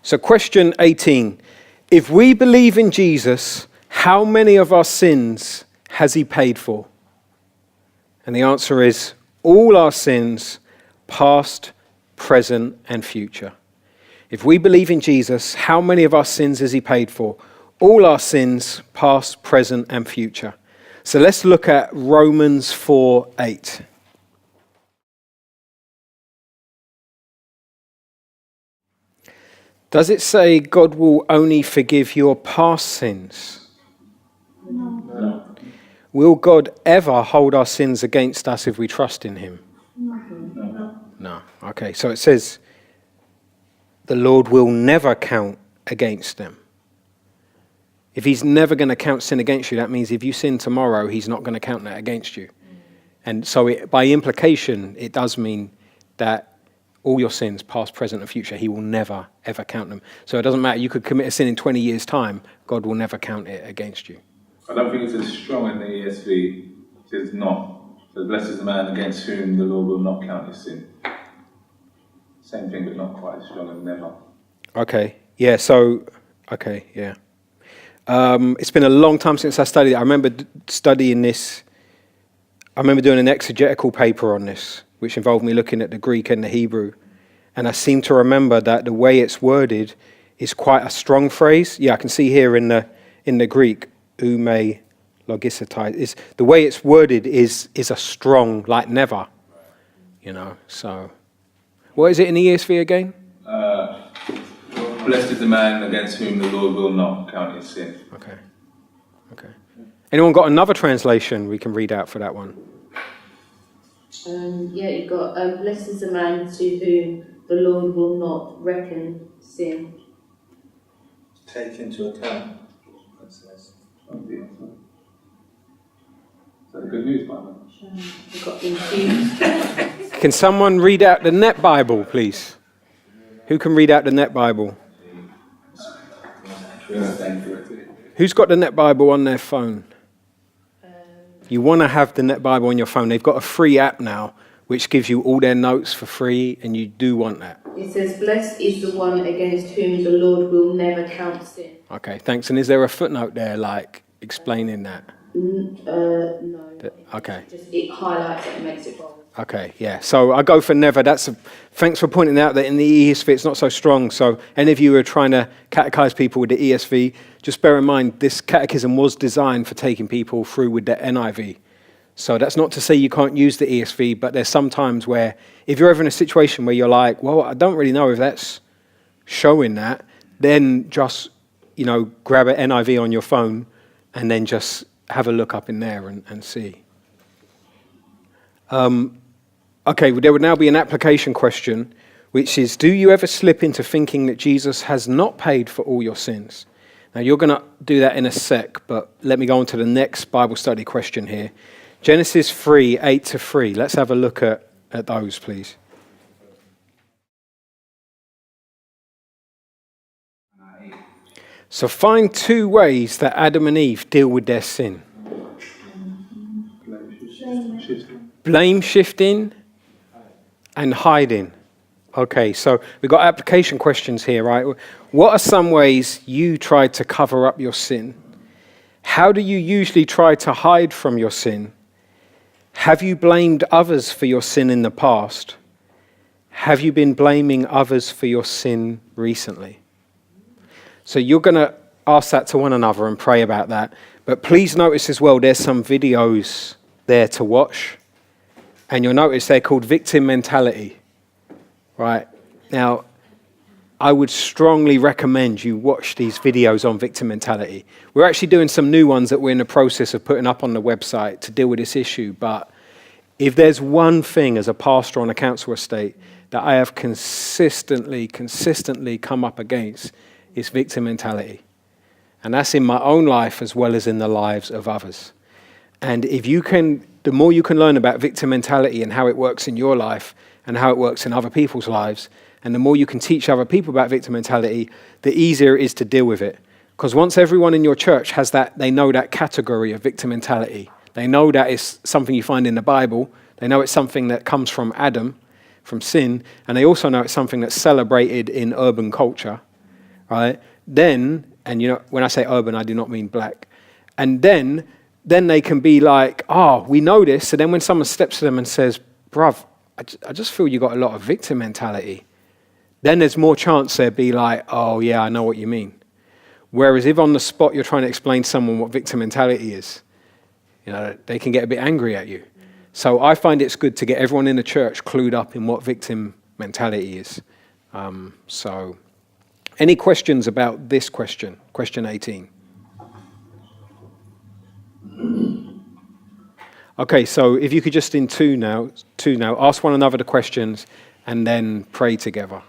So question 18. If we believe in Jesus, how many of our sins has he paid for? And the answer is all our sins, past, present, and future. If we believe in Jesus, how many of our sins has he paid for? All our sins, past, present, and future. So let's look at Romans 4:8. Does it say God will only forgive your past sins? No. Will God ever hold our sins against us if we trust in him? No. Okay, so it says the Lord will never count against them. If he's never going to count sin against you, that means if you sin tomorrow, he's not going to count that against you. And so by implication, it does mean that all your sins, past, present, and future, he will never, ever count them. So it doesn't matter. You could commit a sin in 20 years' time. God will never count it against you. I don't think it's as strong in the ESV. It says not. So blessed is the man against whom the Lord will not count his sin. Same thing, but not quite as strong as never. Okay. Yeah, so, okay, yeah. It's been a long time since I studied it. I remember studying this. I remember doing an exegetical paper on this, which involved me looking at the Greek and the Hebrew. And I seem to remember that the way it's worded is quite a strong phrase. Yeah, I can see here in the Greek, ume logisetai. Is the way it's worded is a strong, like never. You know, so what is it in the ESV again? Blessed is the man against whom the Lord will not count his sin. Okay. Anyone got another translation we can read out for that one? Yeah, you've got, blessed is the man to whom the Lord will not reckon sin. Take into account. That says. Is that good news, Bible? I got confused. Can someone read out the Net Bible, please? Who can read out the Net Bible? Who's got the Net Bible on their phone? You want to have the Net Bible on your phone. They've got a free app now, which gives you all their notes for free, and you do want that. It says, blessed is the one against whom the Lord will never count sin. Okay, thanks. And is there a footnote there, like, explaining that? No. Okay. Just it highlights it and makes it bold. Okay, yeah. So I go for never. Thanks for pointing out that in the ESV it's not so strong. So any of you who are trying to catechize people with the ESV, just bear in mind this catechism was designed for taking people through with the NIV. So that's not to say you can't use the ESV, but there's some times where if you're ever in a situation where you're like, well, I don't really know if that's showing that, then just, grab an NIV on your phone and then just have a look up in there and see. Okay, well, there would now be an application question, which is, do you ever slip into thinking that Jesus has not paid for all your sins? Now, you're going to do that in a sec, but let me go on to the next Bible study question here. Genesis 3:8-3. Let's have a look at those, please. So find two ways that Adam and Eve deal with their sin. Blame shifting and hiding. Okay, so we've got application questions here, right? What are some ways you try to cover up your sin? How do you usually try to hide from your sin? Have you blamed others for your sin in the past? Have you been blaming others for your sin recently? So you're going to ask that to one another and pray about that. But please notice as well, there's some videos there to watch. And you'll notice they're called victim mentality, right? Now, I would strongly recommend you watch these videos on victim mentality. We're actually doing some new ones that we're in the process of putting up on the website to deal with this issue. But if there's one thing as a pastor on a council estate that I have consistently come up against, it's victim mentality. And that's in my own life as well as in the lives of others. And if you can, the more you can learn about victim mentality and how it works in your life and how it works in other people's lives, and the more you can teach other people about victim mentality, the easier it is to deal with it. Because once everyone in your church has that, they know that category of victim mentality. They know that it's something you find in the Bible. They know it's something that comes from Adam, from sin. And they also know it's something that's celebrated in urban culture. right? Then, and you know, when I say urban, I do not mean black. And then they can be like, oh, we know this. So then when someone steps to them and says, bruv, I just feel you got a lot of victim mentality, then there's more chance they'll be like, oh yeah, I know what you mean. Whereas if on the spot you're trying to explain to someone what victim mentality is, you know, they can get a bit angry at you. So I find it's good to get everyone in the church clued up in what victim mentality is. So any questions about this question, question 18? Okay, so if you could just in two now, ask one another the questions and then pray together.